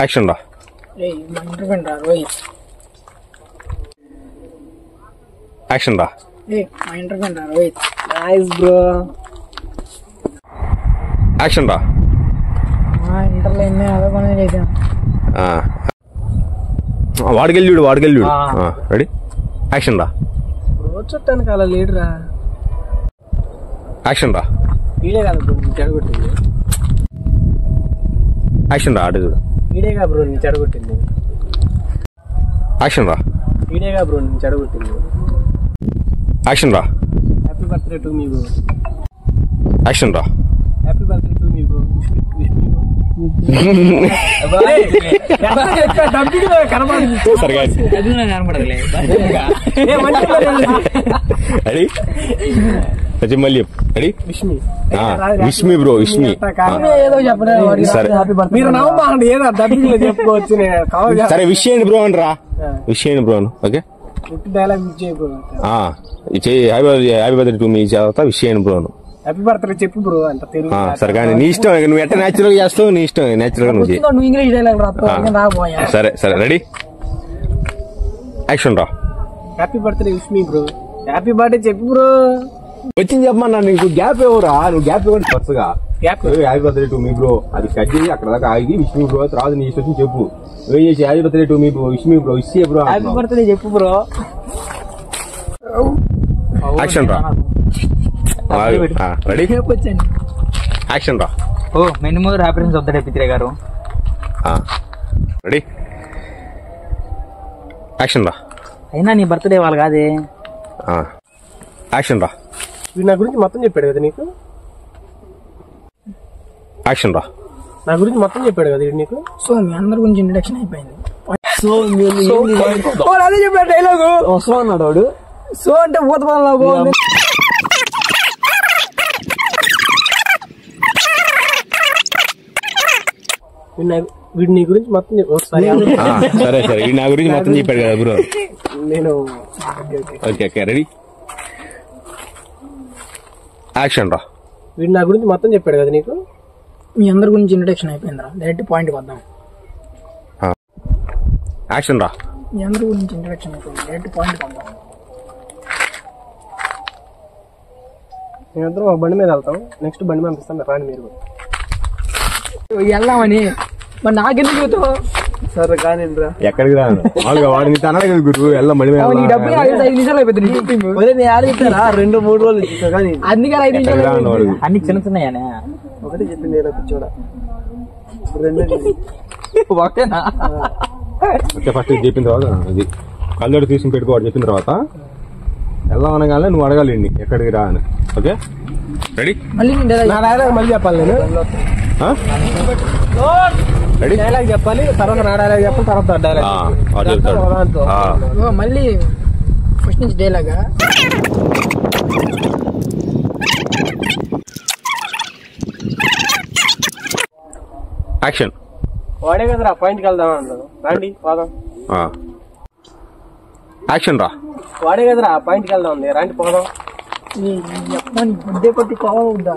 Action రా. Action రా. Nice bro. Action రా. వాడికెళ్ళి రెడీ. యాక్షన్ రా. చుట్టానికి అలా లేడురా. యాక్షన్ రా. వీడే కాదు బ్రో నేను చెడగొట్టింది. యాక్షన్ రా. ఆడు చూడు. వీడేగా బ్రో నేను చెడగొట్టింది. యాక్షన్ రా. వీడేగా బ్రో నేను చెడగొట్టింది. యాక్షన్ రా. Happy birthday to me bro. Action రా. Happy birthday to me bro. మళ్ళీ రెడీ. Wish me bro. విష్మి. చెప్పుకోవచ్చు. సరే విష్ చేయండి బ్రో అని రా. విష్ చేయండి bro. Okay dialogue happy birthday to me చదువుతా. విష్ చేయండి బ్రో. హ్యాపీ బర్త్డే చెప్పు బ్రో అంట తెలుగు. సరే కానీ నీ ఇష్టం. నువ్వు ఎట్లా నేచురల్ గా చేస్తావు నీ ఇష్టం. నేచురల్ గా నువ్వు ఇంగ్లీష్ డైలాగ్. సరే సరే రెడీ. యాక్షన్ రా. Happy birthday wish me bro. Happy birthday చెప్పు బ్రో. వచ్చింది చెప్పమన్నా. నీకు గ్యాప్ ఎవరా? నువ్వు గ్యాప్ ఇవ్వండి ఫస్ట్గా. Happy birthday to me bro అది కట్ చేసి అక్కడ దాకా ఆగి విష్ మీ బ్రో. తర్వాత నీ ఇష్టం చెప్పు. నువ్వు చేసి happy birthday to me bro. Wish me bro. Wish bro. Happy birthday చెప్పు బ్రో. యాక్షన్ రా. రెడీ. యాక్షన్ రా. ఓ మెనీ మోర్ హ్యాపీనెస్ వద్దా పిత్రే గారు. రెడీ. యాక్షన్ రా. అయినా నీ బర్త్డే వాళ్ళు కాదే. యాక్షన్ రా. నా గురించి మొత్తం చెప్పాడు కదా నీకు. యాక్షన్ రా. నా గురించి మొత్తం చెప్పాడు కదా నీకు. సో మీ అందరి గురించి ఇంట్రడక్షన్ అయిపోయింది. సో అదే చెప్పాడు డైలాగు. సో అన్నాడు వాడు. సో అంటే ఊత పనులాగో. వీడు నీ గురించి మొత్తం సరే సరే వీడు నా గురించి మొత్తం చెప్పాడు కదా బ్రో. నేను ఓకే ఓకే రెడీ. యాక్షన్ రా. వీడు నా గురించి మొత్తం చెప్పాడు కదా నీకు. మీ అందరి గురించి ఇంట్రడక్షన్ అయిపోయిందిరా. డైరెక్ట్ పాయింట్ వద్దాం. యాక్షన్ రా. మీ అందరి గురించి ఇంట్రడక్షన్ అయిపోయింది. డైరెక్ట్ పాయింట్ వద్దాం. మేమిద్దరం ఒక బండి మీద వెళ్తాం. నెక్స్ట్ బండి మీద పంపిస్తాం. రాండి మీరు వెళ్దామని. మరి నాకెందుకు చూస్తావు? సరే కానీ ఎక్కడికి రాను మామూలుగా వాడిని తనగా గురు వెళ్ళ మళ్ళీ డబ్బులు 5 నిమిషాలు అయిపోతుంది. 2-3 రోజులు కానీ అందుకని 5 నిమిషాలు. అన్ని చిన్న చిన్నయానే. ఒకటి చెప్పింది కూర్చోడా. ఒకటేనా? ఫస్ట్ చెప్పిన తర్వాత ఇది కళ్ళోడు తీసుకుని పెట్టుకోవాడు. చెప్పిన తర్వాత వెళ్దాం అనగానే నువ్వు అడగాలి ఎక్కడికి రా అని. Okay ready. మళ్ళీ నా డైలాగ్ మళ్ళీ చెప్పాలి. నేను రెడీ. డైలాగ్ చెప్పాలి. తర్వాత నా డైలాగ్ చెప్పాలి. తర్వాత డైలాగ్ మళ్ళీ ఫస్ట్ నుంచి డైలాగా. యాక్షన్. వాడే కదరా పాయింట్కి వెళ్దాం అన్నాడు. రండి పోదాం. యాక్షన్ రా. వాడే కదరా పాయింట్కి వెళ్దాం ఉంది. రండి పోదాం. బుద్ధే కొట్టి కావద్దా.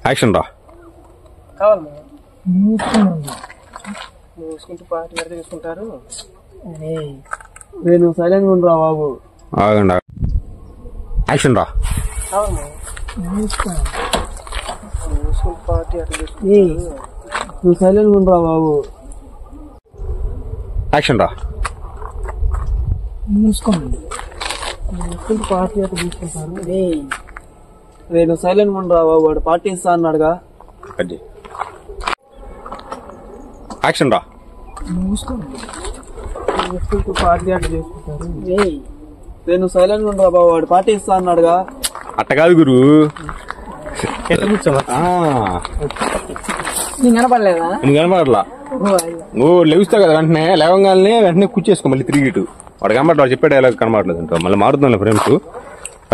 యాక్షన్ రా. కావాలి చూసుకుంటూ పార్టీ పెడితే తీసుకుంటారు. నేను సైలెంట్ గా ఉండరా బాబు. ఆగండి. యాక్షన్ రా. చూసుకుంటూ పార్టీ అట్లా తీసుకుంటారు. నువ్వు సైలెంట్ గా ఉండరా బాబు. యాక్షన్ రా. మూసుకోండి. చూసుకుంటూ పార్టీ అట్లా తీసుకుంటారు. నేను సైలెంట్ ఉండరా బాబు. వాడు పార్టీ ఇస్తా అన్నాడుగా. యాక్షన్ రా. చూసుకుంటూ పార్టీ అట్లా చేసుకుంటారు. నేను సైలెంట్ ఉండరా బాబు. వాడు పార్టీ ఇస్తా అన్నాడుగా. అట్ట కాదు గురు. నీకు కనపడలేదా? నువ్వు కనపడలా. నువ్వు లెగుస్తావు కదా వెంటనే. వెంటనే కూర్చేసుకో మళ్ళీ తిరిగి ఇటు. వాడు కనపడలేదు. వాడు చెప్పాడు ఎలా కనపడలేదు అంట. మళ్ళీ మారుతున్నాను ఫ్రేమ్స్.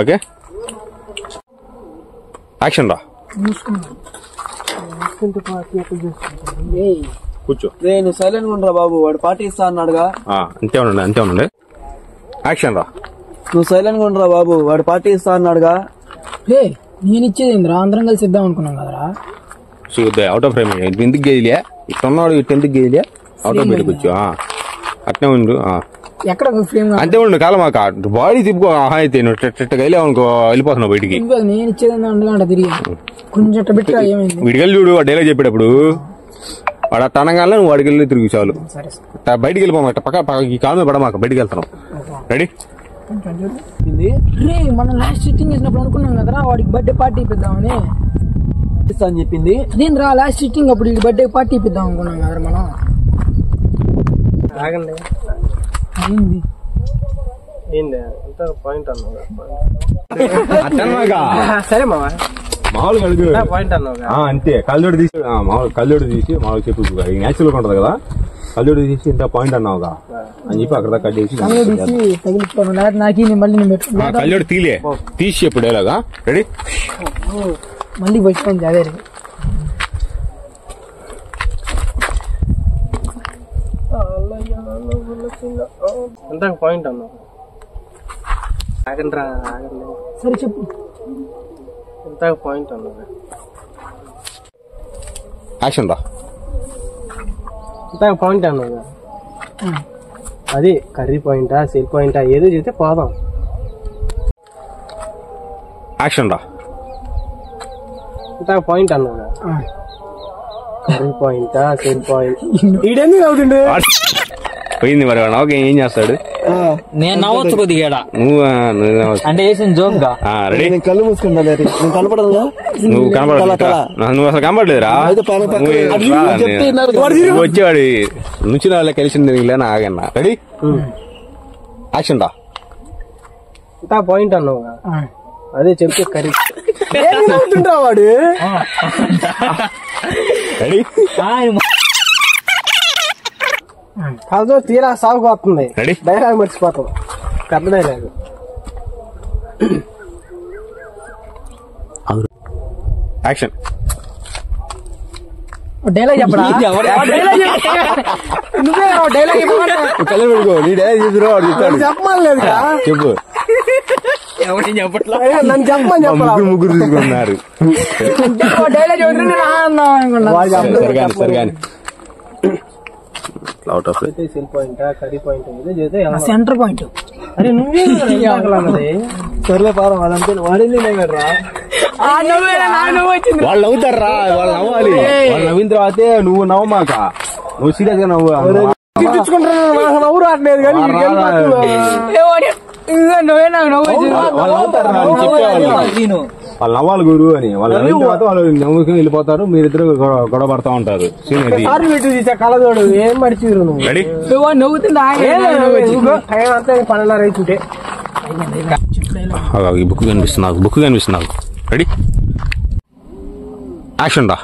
ఓకే యాక్షన్ రా. కూర్చో. నేను సైలెంట్ ఉండరా బాబు. వాడు పార్టీ ఇస్తా అన్నాడుగా. అంతే ఉండండి అంతే ఉండండి. యాక్షన్ రా. నువ్వు సైలెంట్ ఉండరా బాబు. వాడు పార్టీ ఇస్తా అన్నాడుగా. నేను ఇచ్చేది ఏందిరా, అందరం కలిసి ఇద్దాం అనుకున్నాం కదరా. అవుట్ ఆఫ్ ఫ్రేమ్ ఎందుకు గేదిలే ఇట్టున్నాడు ఇటు ఎందుకు గేదిలే అవుట్ ఆఫ్ బయటకు వచ్చి అట్నే ఉండు ఎక్కడ ఫ్రేమ్ అంతే ఉండు కాలం బాడీ తిప్పుకో అయితే నువ్వు గైలే అనుకో వెళ్ళిపోతున్నావు బయటికి. నేను ఇచ్చేది అందుకంట తిరిగి కొంచెం పెట్టి ఏమైంది వీడికెళ్ళి చూడు వాడు డైలాగ్ చెప్పేటప్పుడు వాడు ఆ తనగానే నువ్వు వాడికి వెళ్ళి తిరిగి చాలు. బయటికి వెళ్ళిపోమాట పక్క ఈ కాలు మీద పడమాక బయటికి వెళ్తున్నాం. రెడీ మనం లాస్ట్ సిట్టింగ్ చేసినప్పుడు అనుకున్నాం కదరా వాడికి బర్త్డే పార్టీ ఇప్పిద్దామని అని చెప్పింది. అదేంద్రా లాస్ట్ సిట్టింగ్ అప్పుడు బర్త్డే పార్టీ ఇప్పిద్దాం అనుకున్నాం కదరా మనం. ఆగండి ఏంది ఏంది అంత పాయింట్ అన్నావు. సరే మామూలుగా అడుగు పాయింట్ అన్నావు అంతే కళ్ళజోడు తీసి మామూలు కళ్ళజోడు తీసి మామూలు చెప్పు నేచురల్ గా ఉంటది కదా కళ్ళజోడు తీసి ఇంత పాయింట్ అన్నావుగా అని చెప్పి అక్కడ కట్ చేసి తగిలిపోను నాకు మళ్ళీ కళ్ళజోడు తీలే తీసి చెప్పు డైలాగా. రెడీ మళ్ళీ వచ్చిపోయింది అదే ఎంత పాయింట్ అన్నావు. ఆగండి రా ఆగండి. సరే చెప్పు ఎంత పాయింట్ అన్నావు. యాక్షన్ రా ఎంత పాయింట్ అన్నావు. అది కర్రీ పాయింటా సెల్ పాయింటా ఏదో చెప్తే పోదాం. యాక్షన్ రా ఎంత పాయింట్ అన్నావు. కర్రీ పాయింటా సెల్ పాయింట్ ఈడెందుకు అవుతుండే పోయింది మరి నవ్వుకి ఏం చేస్తాడు. నేను నవ్వచ్చు కొద్దిగా నువ్వు అంటే వేసిన జోక్ గా. రెడీ కళ్ళు మూసుకుంటా కనపడదా నువ్వు కనపడలేదురా నువ్వు అసలు కనపడలేదురా వచ్చేవాడు నుంచి వాళ్ళ కలిసింది లేనా ఆగన్నా. రెడీ యాక్షన్ రా ఎంత పాయింట్ అన్నావు. అదే చెప్తే కర్రీ వాడు. రెడీ కాదు తీరా సాగుకు వస్తుంది. రెడీ డైలాగ్ మర్చిపోతాం. పెద్ద డైలాగ్ యాక్షన్ డైలాగ్ చెప్పడా నువ్వే డైలాగ్ కళ్ళు పెట్టుకో నీ డైలాగ్ చూసిరా వాడు చెప్తాడు చెప్పమని లేదు చెప్పు. నన్ను చెప్పమని చెప్పాలి. ముగ్గురు తీసుకున్నారు డైలాగ్ సరిగాని అవుట్ ఆఫ్ సెల్ పాయింటా కర్రీ పాయింట్ ఏదో చెప్తే సెంటర్ పాయింట్. అరే నువ్వే సర్లే పారం అదంతే వాడింది రా. వాళ్ళు నవ్వుతారా వాళ్ళు నవ్వాలి. వాళ్ళు నవ్విన తర్వాతే నువ్వు నవ్వమాక నువ్వు సీరియస్ గా నవ్వు నవ్వు రావట్లేదు కానీ నువ్వే నాకు నవ్వు వాళ్ళు నవ్వుతారా వాళ్ళు నవ్వాలి గురు అని వాళ్ళు నవ్విన తర్వాత వాళ్ళు నవ్వుకుని వెళ్ళిపోతారు. మీరిద్దరు గొడవ పడతా ఉంటారు. కలదోడు ఏం మడిచిరు నువ్వు. రెడీ నవ్వుతుందా పనులు రైతుంటే బుక్ కనిపిస్తుంది నాకు బుక్ కనిపిస్తుంది నాకు. రెడీ యాక్షన్ రా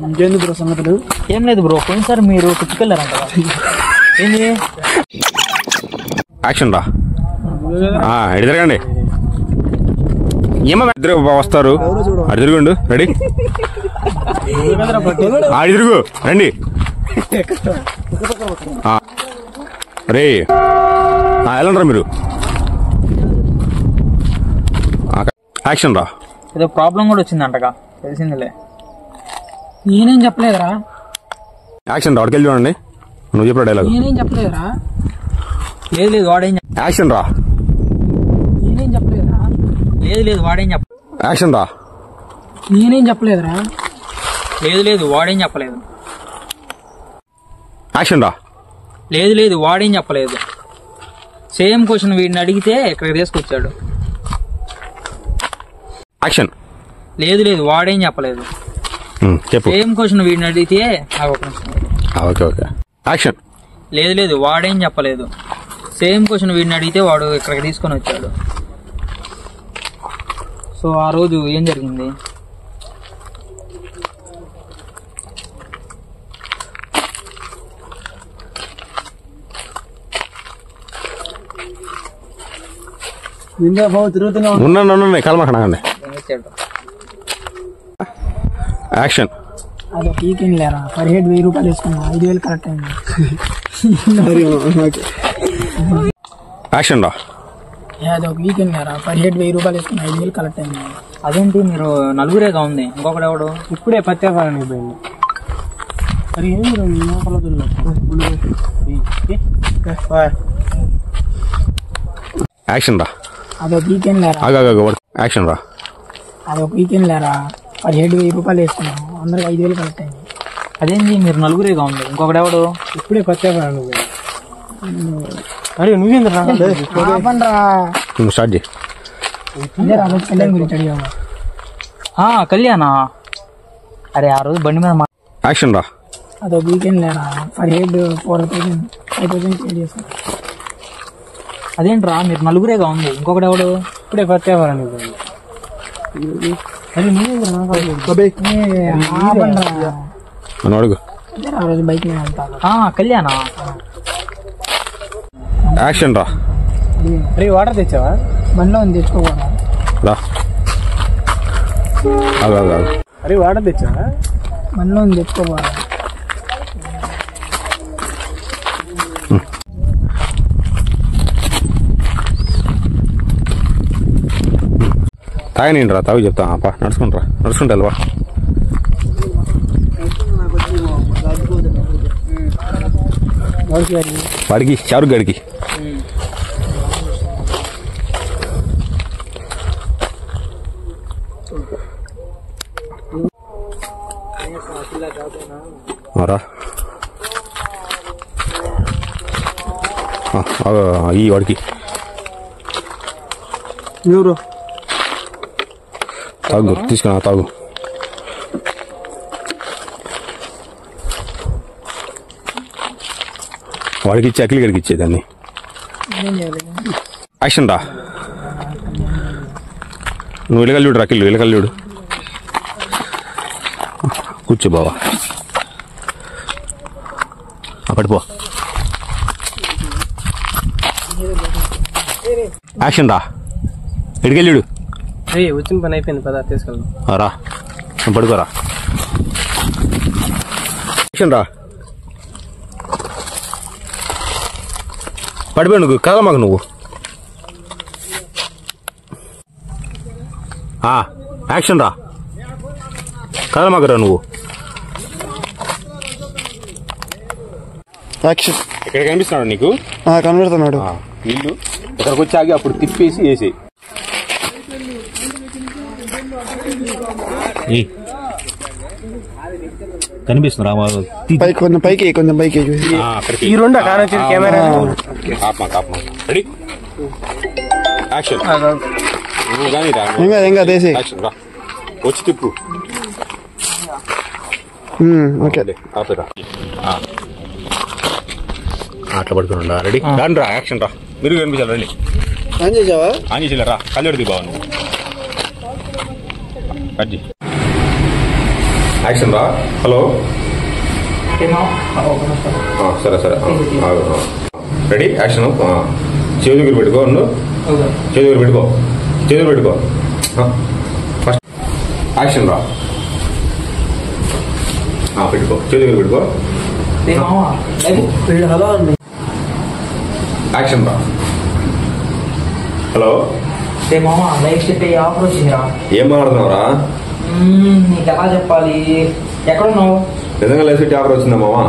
ఇంకేంది బ్రో సంగతులు. ఏం లేదు బ్రో పోయినసారి మీరు కుట్టుకెళ్ళారంట ఏంది. యాక్షన్ రా ఎడి తిరగండి ఏమో ఇద్దరు వస్తారు అడి తిరుగుండు. రెడీ ఆడి తిరుగు రండి రే వెళ్ళండి మీరు. యాక్షన్ రా ఏదో ప్రాబ్లం కూడా వచ్చిందంటగా తెలిసిందిలే. నేనేం చెప్పలేదురా. యాక్షన్ రా వాడికి చూడండి నువ్వు చెప్పిన డైలాగ్. నేనేం చెప్పలేదురా. లేదు లేదు వాడేం యాక్షన్ రా నేనేం చెప్పలేదురా. లేదు లేదు వాడేం యాక్షన్ రా నేనేం చెప్పలేదురా. లేదు లేదు వాడేం చెప్పలేదు. యాక్షన్ రా లేదు లేదు వాడేం చెప్పలేదు. సేమ్ క్వశ్చన్ వీడిని అడిగితే ఇక్కడికి తీసుకొచ్చాడు. యాక్షన్ లేదు లేదు వాడేం చెప్పలేదు. చెప్పు సేమ్ క్వశ్చన్ వీడిని అడిగితే ఓకే ఓకే యాక్షన్ లేదు లేదు వాడేం చెప్పలేదు. సేమ్ క్వశ్చన్ వీడిని అడిగితే వాడు ఇక్కడికి తీసుకొని వచ్చాడు. సో ఆ రోజు ఏం జరిగింది. ఉన్నాను కలమకండి. యాక్షన్ అదే పీకింగ్ లేరా పర్ హెడ్ 1000 రూపాయలు వేసుకున్నా 5000 కరెక్ట్ అయింది. యాక్షన్ రా అదొక వీకెండ్ లేరా 17,000 రూపాయలు వేసుకుని 5,000 కలెక్ట్ అయింది. అదేంటి మీరు నలుగురేగా ఉంది, ఇంకొకటి ఎవడు? ఇప్పుడే పత్యాపారానికి పోయింది. మరి ఏం యాక్షన్ రా. అదొక వీకెండ్ లేరా యాక్షన్ రా. అదొక వీకెండ్ లేరా 17,000 రూపాయలు వేసుకున్నాం, అందరికి 5,000 కలెక్ట్ అయింది. అదేంటి మీరు నలుగురేగా ఉంది, ఇంకొకటి ఎవడు? ఇప్పుడే పత్యాపారానికి పోయింది. అరే నువ్వేంద్రా స్టార్ట్ చేయి. కళ్యాణ్ గురించి అడిగాము. కళ్యాణా? అరే ఆ రోజు బండి మీద యాక్షన్ రా. అదొక వీకెండ్ లేరా 4,000 5,000 పే చేసుకున్నాం. అదేంట్రా మీరు నలుగురేగా ఉంది, ఇంకొకటి ఎవడు? ఇప్పుడే పత్యాపారానికి పోయింది. అరే నువ్వేంద్రా అడుగు. ఆ రోజు బైక్ మీద వెళ్తా. కళ్యాణా? యాక్షన్ రా. అరే వాటర్ తెచ్చావా? బండిలో ఉంది, తెచ్చుకోకూడదా? రా. అరే వాటర్ తెచ్చావా? బండిలో ఉంది, తెచ్చుకోకూడదా? తాగనండి రా, తాగు చెప్తా. నడుచుకుంటా నడుచుకుంటా వెళ్ళవా. వాడికి షారుఖ్ గడికి రా. ఈ వాడికి తాగు, తీసుకున్నా తాగు. వాడికి ఇచ్చి అఖిల్ గడికి ఇచ్చేదాన్ని. యాక్షన్ రా. నువ్వు ఇలగల్లుడు రా, అఖిల్ ఇలగల్లుడు. కూర్చో బావా, పడిపో. యాక్షన్ రా. ఎడికెళ్ళాడు? వచ్చిన పని అయిపోయింది, పదా తీసుకెళ్దాం. రా, పడుకోరా. యాక్షన్ రా. పడిపోయి నువ్వు కదలమాకు నువ్వు. యాక్షన్ రా. కదలమాకరా నువ్వు. యాక్షన్. ఇక్కడ కనిపిస్తున్నాడు నీకు? కనబడుతున్నాడు. వీళ్ళు ఇక్కడికి వచ్చి ఆగి అప్పుడు తిప్పేసి వేసి కనిపిస్తున్నా. కొంచెం పైకి ఈ రెండు కెమెరా. Ready action. ఏం కాదు వేసి. యాక్షన్ రా. వచ్చి తిప్పు. ఓకే ఆపేరా. అట్లా పడుకున్నా. రెడీ రండి రా. యాక్షన్ రా. మీరు కనిపించాలి. రండి. ఆన్ చేసావా? ఆన్ చేసేరా. కళ్ళెడిది బావ నువ్వు. కట్. యాక్షన్ రా. హలో. సరే సరే. Ready action. చేతి దగ్గర పెట్టుకో. చేతి దగ్గర పెట్టుకో. చేతి దగ్గర పెట్టుకో. ఫస్ట్ యాక్షన్ రా. పెట్టుకో. చేతి దగ్గర పెట్టుకో. హలో అండి. యాక్షన్ రా. హలో. ఆఫర్ వచ్చిందిరా. ఏం మాట్లాడుతున్నావురా? నీకు ఎలా చెప్పాలి? ఎక్కడున్నావు? నిజంగా లైఫ్ ఆఫర్ వచ్చిందా మావా?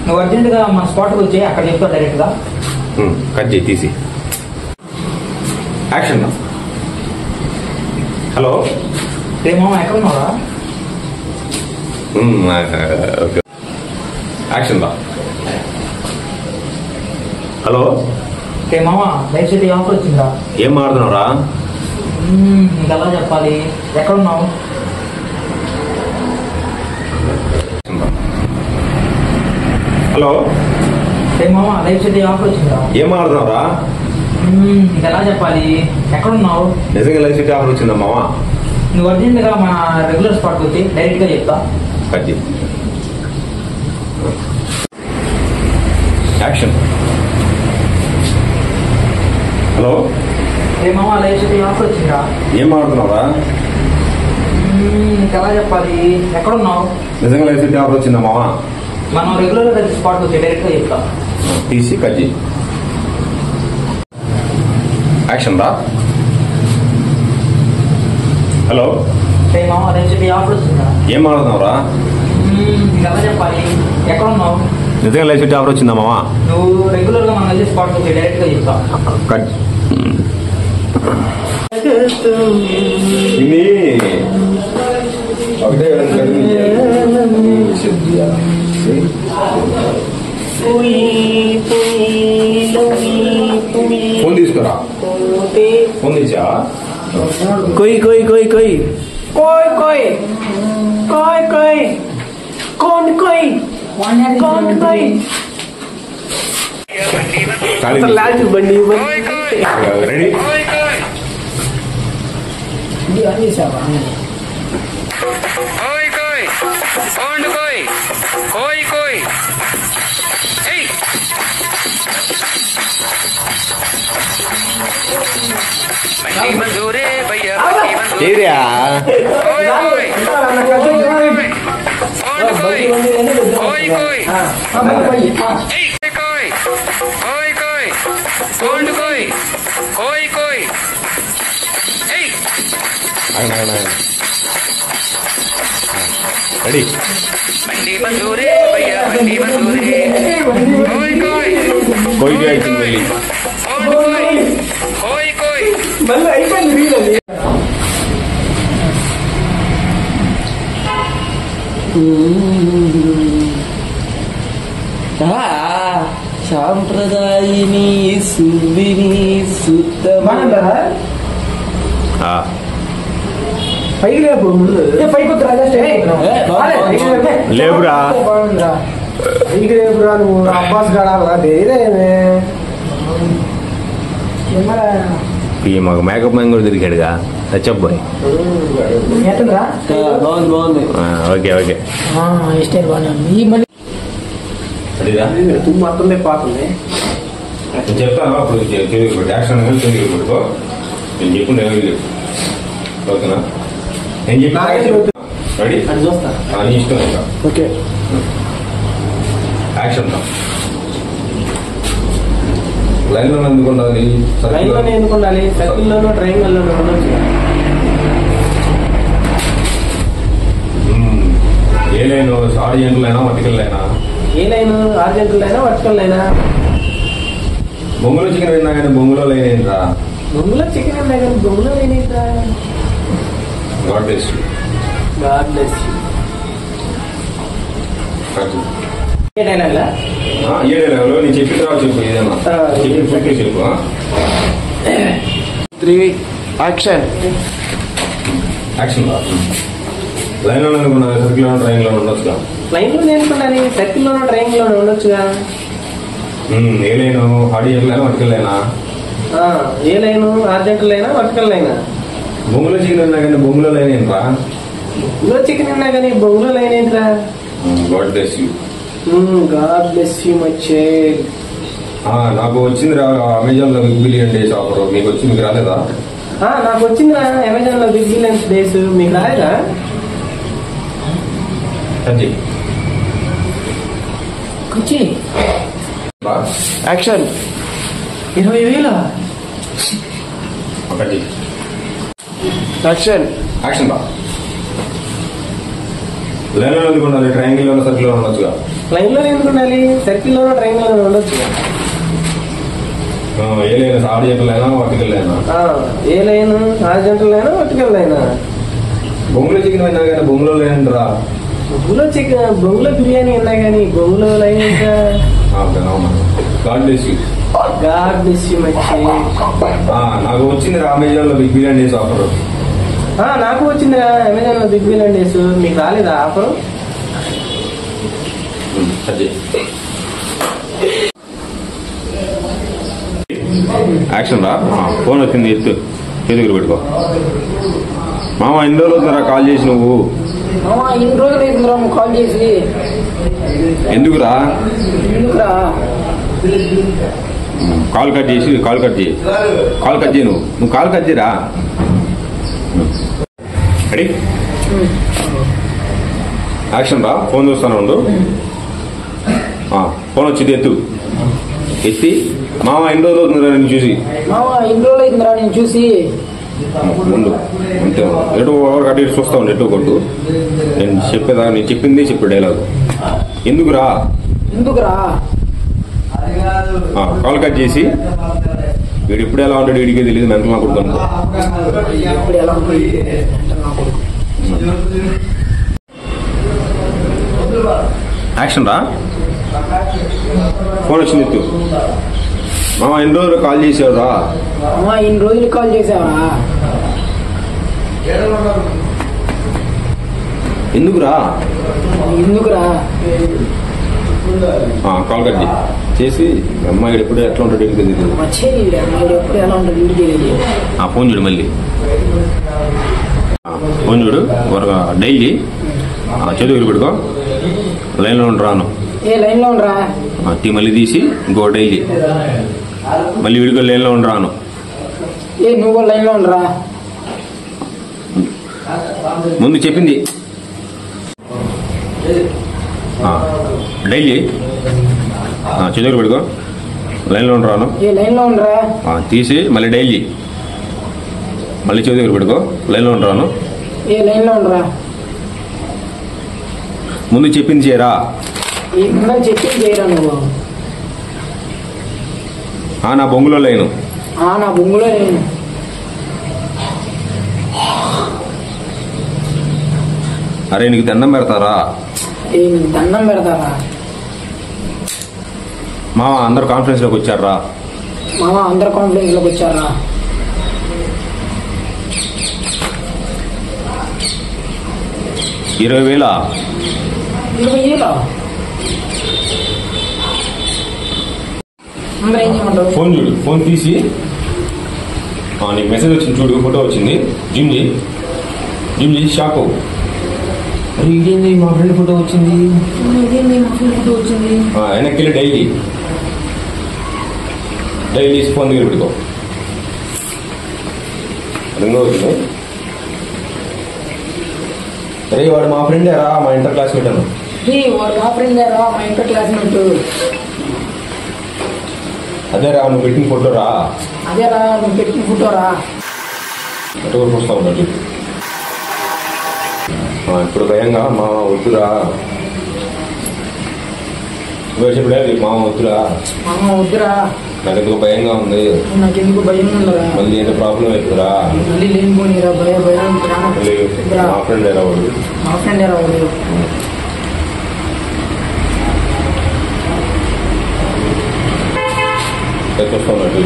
నువ్వు అర్జెంట్ గా మన స్పాట్కి వచ్చి అక్కడ చెప్తావు డైరెక్ట్ గా. కట్ చేయి తీసి. యాక్షన్. హలో. మామ ఎక్కడున్నారా? ఓకే. యాక్షన్ రా. హలో. మామ లైఫ్ సిటీ ఆఫర్ వచ్చిందా? ఏం మాట్లాడుతున్నావురా? నీకు ఎలా చెప్పాలి? ఎక్కడున్నావు? హలో. మామ లైఫ్ సిటీ ఆఫర్ వచ్చిందా? ఏం మాట్లాడుతున్నావురా? నీకు ఎలా చెప్పాలి? ఎక్కడున్నావు? నిజంగా లైఫ్ సిటీ ఆఫర్ వచ్చిందా మావా? నువ్వు అర్జెంట్ గా మన రెగ్యులర్ స్పాట్కి వచ్చి డైరెక్ట్ గా చెప్తా. కట్ చేయి. యాక్షన్. హలో. మామ లైఫ్ సిటీ ఆఫర్ వచ్చిందా? ఏం మాట్లాడుతున్నావురా? నీకు ఎలా చెప్పాలి? ఎక్కడున్నావు? నిజంగా లైఫ్ సిటీ ఆఫర్ వచ్చిందా మావా? మనం రెగ్యులర్ గా స్పాట్కి వచ్చి డైరెక్ట్ గా చెప్తా. తీసి కట్ చేయి. యాక్షన్ రా. హలో, ఏం మాట్లాడుతున్నావురా? చెప్పాలి, ఎక్కడ ఉన్నావు? నిజంగా లైఫ్ సిటీ ఆఫర్ వచ్చిందా మావా? నువ్వు రెగ్యులర్ గా మన కలిసి స్పాట్ డైరెక్ట్ గా చెప్తా. ఒకటే ఫోన్ తీసుకురా. ఫోన్ తీసా? कोई कोई कोई कोई कोई कोई कोई कोई कौन कोई कौन कोई लाल बंडी రెడీ? Area ready? కోయి అయిపోయింది వెళ్ళి. మళ్ళీ అయిపోయింది. సాంప్రదాయిని సువిని సుత్తమంటారా? పైకి లేపు, పైకి లేపురా. పైకి లేపురా. నువ్వు అబ్బాస్ గడాలా? మాకు మేకప్ మ్యాన్ కూడా తిరిగాడుగా టచ్అప్ బాయ్. బాగుంది బాగుంది. ఓకే ఓకే మొత్తం పాతుంది. నేను చెప్తాను అప్పుడు యాక్షన్ తెలుగు పెట్టుకో. నేను చెప్పింది ఎవరికి ఓకేనా? నేను చెప్పి రెడీ? చూస్తా నీ ఇష్టం. ఇంకా ఓకే యాక్షన్ లైన్ లో ఎందుకుండాలి? లైన్ లోనే ఎందుకుండాలి? సర్కిల్ లోనో ట్రయాంగిల్ లోనో ఉండొచ్చు. ఏ లైన్? హారిజాంటల్ అయినా వర్టికల్ అయినా? ఏ లైన్? హారిజాంటల్ అయినా వర్టికల్ అయినా? బొంగులో చికెన్ అయినా కానీ బొంగులో లైన్ ఏంట్రా? బొంగులో చికెన్ అయినా కానీ బొంగులో లైన్ ఏంట్రా? God bless you. God bless you. ఏ డైలాగ్లా? ఏ డైలాగ్లో నేను చెప్పిన తర్వాత చెప్పు. ఏదైనా చెప్పి చెప్పు. 3 యాక్షన్. యాక్షన్ రా. లైన్ లో అనుకున్నా సర్కిల్ లోనో ట్రయాంగిల్ లోనో ఉండొచ్చుగా. లైన్ లో నేర్చుకుంటాను. సర్కిల్ లోనో ట్రయాంగిల్ లోనో ఉండొచ్చుగా. ఏ లైన్? హారిజాంటల్ అయినా వర్టికల్ అయినా? ఏ లైన్? హారిజాంటల్ అయినా వర్టికల్ అయినా? బొంగులో చికెన్ అయినా కానీ బొంగులో లైన్ ఏంట్రా? బొంగులో చికెన్ అయినా కానీ బొంగులో లైన్ ఏంట్రా? God bless you. God bless you my child. నాకు వచ్చింది అమెజాన్ లో బిగ్ బిలియన్ డేస్ ఆఫర్. మీకు వచ్చి మీకు రాలేదా? నాకు వచ్చిందిరా అమెజాన్ లో బిగ్ బిలియన్ డేస్. మీకు రాలేదా? యాక్షన్. 20,000 ఒకటి యాక్షన్. యాక్షన్ రా. లైన్ లో ఎందుకుండాలి? ట్రయాంగిల్ లోనో సర్కిల్ లోనో ఉండొచ్చుగా. లైన్ లో ఎందుకు ఉండాలి? సర్కిల్ లోనో ట్రయాంగిల్ లోనో ఉండొచ్చుగా. ఏ లైన్? హారిజాంటల్ అయినా వర్టికల్ అయినా? ఏ లైన్? హారిజాంటల్ అయినా వర్టికల్ అయినా? బొంగులో చికెన్ అయినా కానీ బొంగులో లైన్ రా. బొంగులో చికెన్ బొంగులో బిర్యానీ అయినా కానీ బొంగులో లైన్ ఇంకా. God bless you. God bless you my child. నాకు వచ్చింది అమెజాన్ లో బిగ్ బిలియన్ డేస్ ఆఫర్. నాకు వచ్చిందిరా అమెజాన్ లో బిగ్ బిలియన్ డేస్. మీకు రాలేదా ఆఫర్? యాక్షన్ రా. ఫోన్ వచ్చింది, ఎత్తు, ఎదుగురు పెట్టుకో. మామ ఎన్ని రోజులు అవుతుందా కాల్ చేసి నువ్వు? ఇన్ని రోజులు అవుతుందిరా కాల్ చేసి. ఎందుకురా? కాల్ కట్ చేసి కాల్ కట్ చేయి. కాల్ కట్ చేయి. నువ్వు కాల్ కట్ చేయరా. రెడీ? యాక్షన్ రా. ఫోన్ చూస్తాను ఉండు. ఫోన్ వచ్చింది, ఎత్తు. ఎత్తి మామ ఎన్ని రోజులు అవుతుందిరా నేను చూసి మామ ఎన్ని రోజులు అయిందిరా నేను చూసి ముందు అంతే ఎటు అటు ఇటు చూస్తా ఉండే ఎటు కొట్టు నేను చెప్పేదా నేను చెప్పింది చెప్పే డైలాగ్ ఎందుకురా కాల్ కట్ చేసి వీడు ఇప్పుడు ఎలా ఉంటాడు వీడికే తెలియదు మెంటల్ నా కొడుకు అనుకో యాక్షన్ రా ఫోన్ వచ్చింది ఎత్తు మామ ఎన్ని రోజులు కాల్ చేసావురా ఇన్ని రోజులు కాల్ చేసావా ఎందుకురా కాల్ కట్ చేసి అమ్మాయి ఎప్పుడు ఎట్లా ఉంటాడు వీడికి తెలియదు ఎప్పుడు ఎలా ఉంటాడు వీడికి తెలియదు ఫోన్ చూడు మళ్ళీ ఫోన్ చూడు డైలీ చదువు పెట్టుకో లైన్లో రాను లైన్లో ఉండరా మళ్ళీ తీసి ఇంకో డైలీ మళ్ళీ వీడికో లైన్లో రాను నువ్వు లైన్లో ఉండరా ముందు చెప్పింది డైలీ చదువు పెట్టుకో లైన్లో రాను లైన్లో ఉండరా తీసి మళ్ళీ డైలీ మళ్ళీ చదువు పెట్టుకో లైన్లో రాను లైన్లో ఉండరా ముందు చెప్పింది చేయరా చెప్పింది చేయరా నువ్వు నా బొంగులో లేను నా బొంగులో లేను అరే నీకు దండం పెడతారా మామ అందరు కాన్ఫరెన్స్ లోకి వచ్చారా అందరు కాన్ఫరెన్స్ లోకి వచ్చారా $20,000 ఫోన్ చూడు ఫోన్ తీసి నీకు మెసేజ్ వచ్చింది చూడు ఫోటో వచ్చింది జిమ్ చేసి షాక్ అవ్వు ఇదేంది మా ఫ్రెండ్ ఫోటో వచ్చింది వెనక్కి డైలీ ఫోన్ దగ్గర పెట్టుకో రెండో వచ్చింది అరే వాడు మా ఫ్రెండే రా మా ఇంటర్ క్లాస్మేట్ అను అదేరా నువ్వు పెట్టిన ఫోటో రా అటు కూడా చూస్తా ఉన్నాడు ఇప్పుడు భయంగా మా వద్దురా చెప్పడా మామ వద్దురా నాకెందుకు భయంగా ఉంది మళ్ళీ ఏదో ప్రాబ్లం అవుతుందిరా మా ఫ్రెండ్ ఎలా వాడు చూస్తా ఉన్నాడు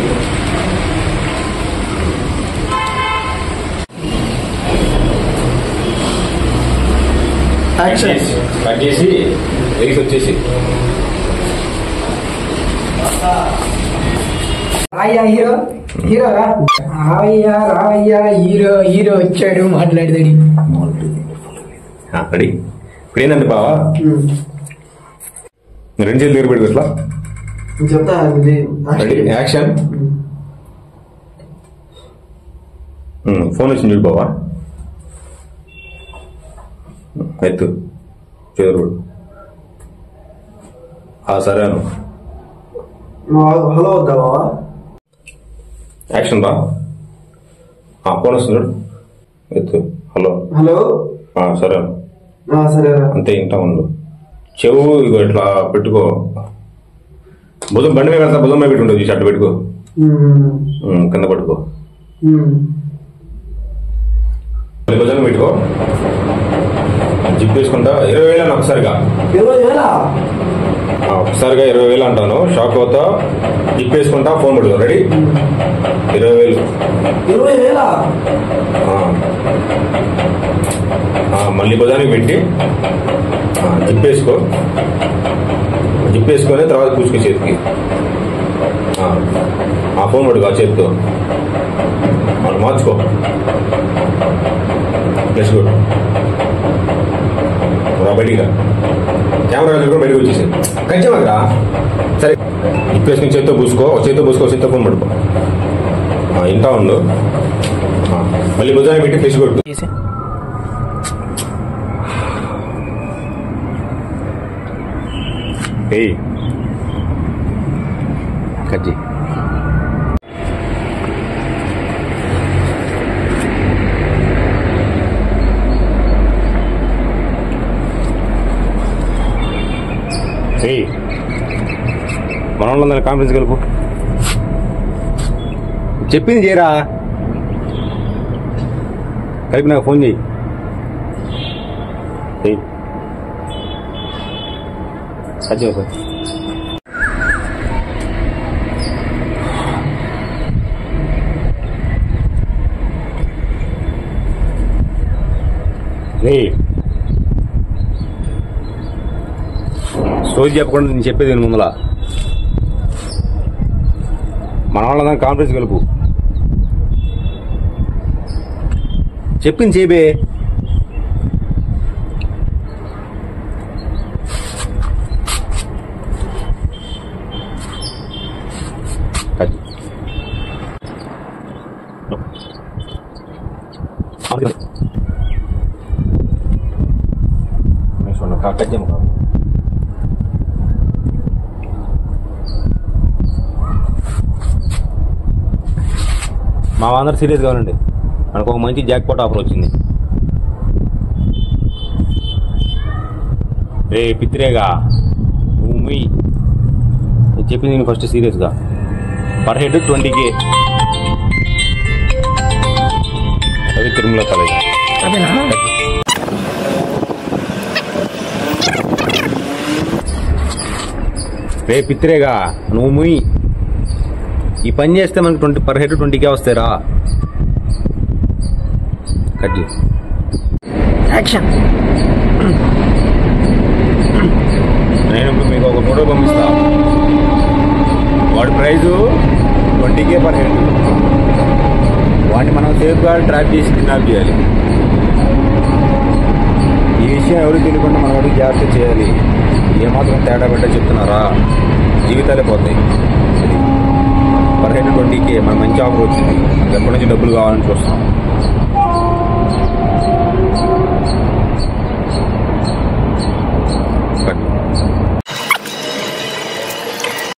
కట్ చేసి రైస్ వచ్చేసి రావయ్యా హీరో వచ్చాడు మాట్లాడతాడు రెడీ ఇప్పుడు ఏంటండి బావా రెండు చేతులు దగ్గర పెట్టుకో ఇట్లా చెప్తా యాక్షన్ ఫోన్ వచ్చింది చూడు బావా ఎత్తు చదువు సరే అను హలో వద్దా బావా యాక్షన్ బా ఫోన్ వస్తుంది ఎత్తు హలో సరే అను సరే అంతే ఇంటా ఉండు చెవు ఇగో ఇట్లా పెట్టుకో భుజం బండి మీద భుజం మీద పెట్టుకుంటుంది షర్ట్ పెట్టుకో కింద పట్టుకో భుజం పెట్టుకో జిప్ వేసుకుంటా 20,000 ఒకసారిగా 20,000 ఒకసారిగా 20,000 అంటాను షాక్ అవుతా జిప్ వేసుకుంటా ఫోన్ పెట్టుకో రెడీ 20,000 మళ్ళీ భుజానికి పెట్టి జిప్ వేసుకొని తర్వాత పూసుకు చేతికి ఫోన్ పడుకో ఆ చేతితో వాళ్ళు మార్చుకో ప్లస్ గుడ్ బయటికి కెమెరా కూడా బయటకు వచ్చేసింది ఖచ్చితంగా సరే జిప్ వేసుకుని చేతితో పూసుకో చేతితో ఫోన్ పడుకో ఇంటా ఉండు మళ్ళీ భుజానికి పెట్టి ప్లస్ కొట్టు కజ్జి మన వాళ్ళందరూ కాన్ఫరెన్స్ కలుపు. చెప్పింది చేయరా, కలిపి నాకు ఫోన్ చేయి. సార్ స్టోరీ చెప్పకుండా నేను చెప్పేది నేను ముందల మన వాళ్ళందరూ కాన్ఫరెన్స్ కలుపు. చెప్పింది చేయబే. మా అందరూ సీరియస్ కావాలండి. మనకు ఒక మంచి జాక్పాట్ ఆఫర్ వచ్చింది. రే పిత్రేగా నువ్వు మీ చెప్పింది నేను ఫస్ట్ సీరియస్గా. Per head 20K. అది తిరుమల కాలేజ్. రే పిత్రేగా నువ్వు ముయ్. ఈ పని చేస్తే మనకు పర్ హెడ్ 20K వస్తాయిరా. కజ్జి నేను ఇప్పుడు మీకు ఒక ఫోటో పంపిస్తా. వాడి ప్రైజు 20K పర్ హెడ్. వాడిని మనం సేఫ్గా ట్రాప్ చేసి కిడ్నాప్ చేయాలి. ఈ విషయం ఎవరికి తెలియకుండా మనం వాడికి జాగ్రత్త చేయాలి. ఏమాత్రం తేడా పెట్ట చెప్తున్నారా, జీవితాలే పోతాయి. పర్ హెడ్ 20K మన మంచి ఆఫర్ వచ్చింది. మనకి ఎప్పటి నుంచి డబ్బులు కావాలని చూస్తున్నాం.